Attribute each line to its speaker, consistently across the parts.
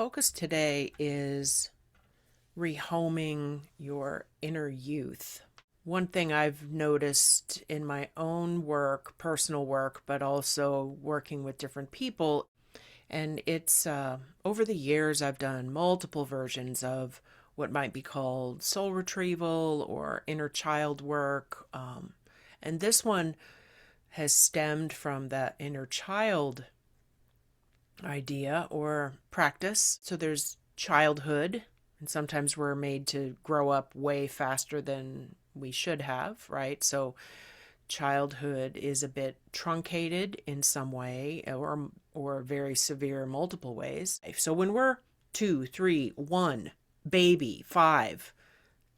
Speaker 1: focus today is rehoming your inner youth. One thing I've noticed in my own work, personal work, but also working with different people, and it's over the years I've done multiple versions of what might be called soul retrieval or inner child work. And this one has stemmed from that inner child idea or practice. So there's childhood, and sometimes we're made to grow up way faster than we should have, right? So childhood is a bit truncated in some way or very severe multiple ways. So when we're 2, 3, 1, baby, 5,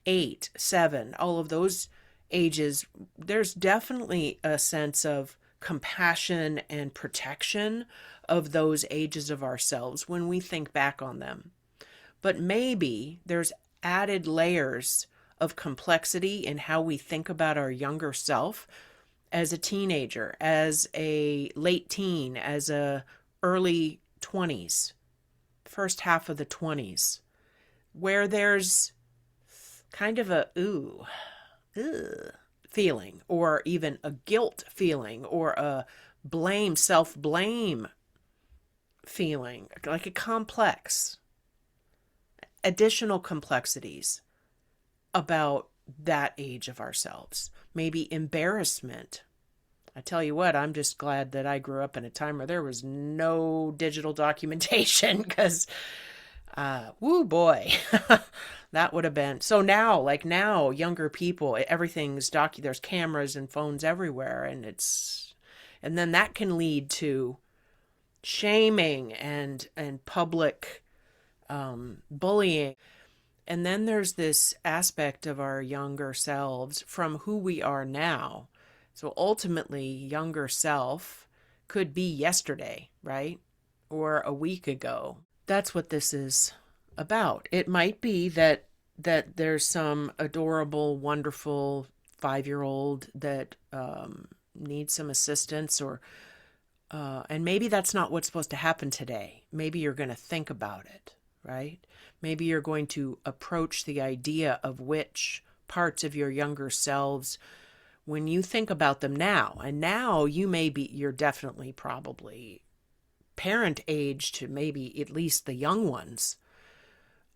Speaker 1: 8, 7, all of those ages, there's definitely a sense of compassion and protection of those ages of ourselves when we think back on them. But maybe there's added layers of complexity in how we think about our younger self as a teenager, as a late teen, as a early 20s, first half of the 20s, where there's kind of a ugh, feeling, or even a guilt feeling, or a self-blame feeling, like a complex, additional complexities about that age of ourselves. Maybe embarrassment. I tell you what, I'm just glad that I grew up in a time where there was no digital documentation because, woo boy, that would have been. So now, like now, younger people, everything's there's cameras and phones everywhere, and then that can lead to shaming and public bullying. And then there's this aspect of our younger selves from who we are now. So ultimately, younger self could be yesterday, right? Or a week ago. That's what this is about. It might be that there's some adorable, wonderful 5-year-old that needs some assistance, and maybe that's not what's supposed to happen today. Maybe you're going to think about it, right? Maybe you're going to approach the idea of which parts of your younger selves, when you think about them now, and now you're definitely probably parent age to maybe at least the young ones,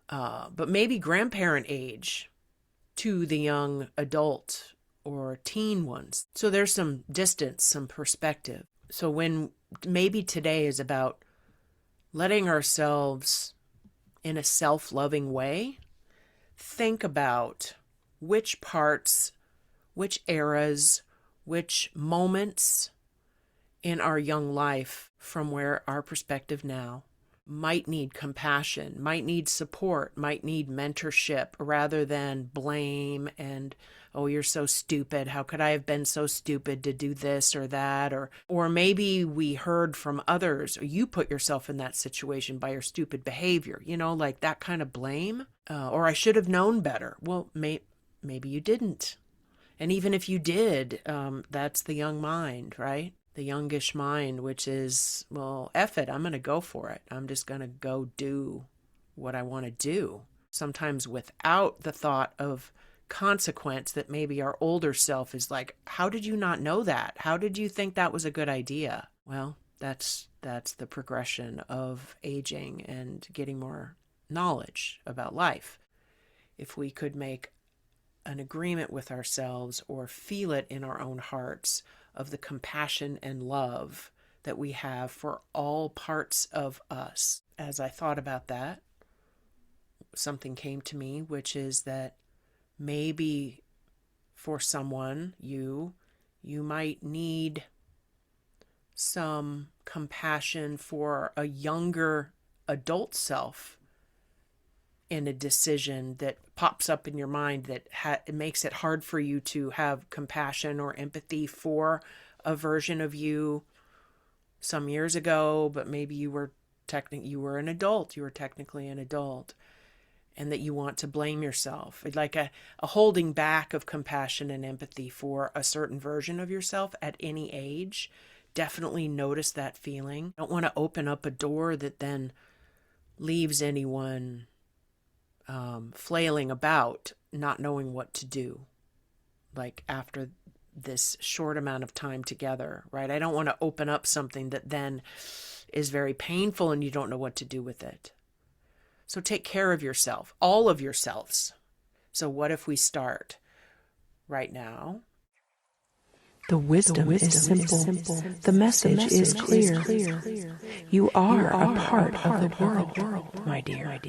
Speaker 1: but maybe grandparent age to the young adult or teen ones. So there's some distance, some perspective. So when maybe today is about letting ourselves, in a self-loving way, think about which parts, which eras, which moments in our young life from where our perspective now might need compassion, might need support, might need mentorship rather than blame and, oh, you're so stupid. How could I have been so stupid to do this or that? Or maybe we heard from others, or you put yourself in that situation by your stupid behavior, like that kind of blame. Or I should have known better. Well, maybe you didn't. And even if you did, that's the young mind, right? The youngish mind, which is, well, F it, I'm going to go for it. I'm just going to go do what I want to do. Sometimes without the thought of consequence that maybe our older self is like, how did you not know that? How did you think that was a good idea? Well, that's the progression of aging and getting more knowledge about life. If we could make an agreement with ourselves or feel it in our own hearts of the compassion and love that we have for all parts of us. As I thought about that, something came to me, which is that maybe for someone, you might need some compassion for a younger adult self in a decision that pops up in your mind that it makes it hard for you to have compassion or empathy for a version of you some years ago, but maybe you were an adult, you were technically an adult, and that you want to blame yourself. It's like a holding back of compassion and empathy for a certain version of yourself at any age. Definitely notice that feeling. Don't want to open up a door that then leaves anyone flailing about, not knowing what to do, like after this short amount of time together, right? I don't want to open up something that then is very painful and you don't know what to do with it. So take care of yourself, all of yourselves. So what if we start right now?
Speaker 2: The wisdom is simple. The message is clear. You are a part of the world, my dear.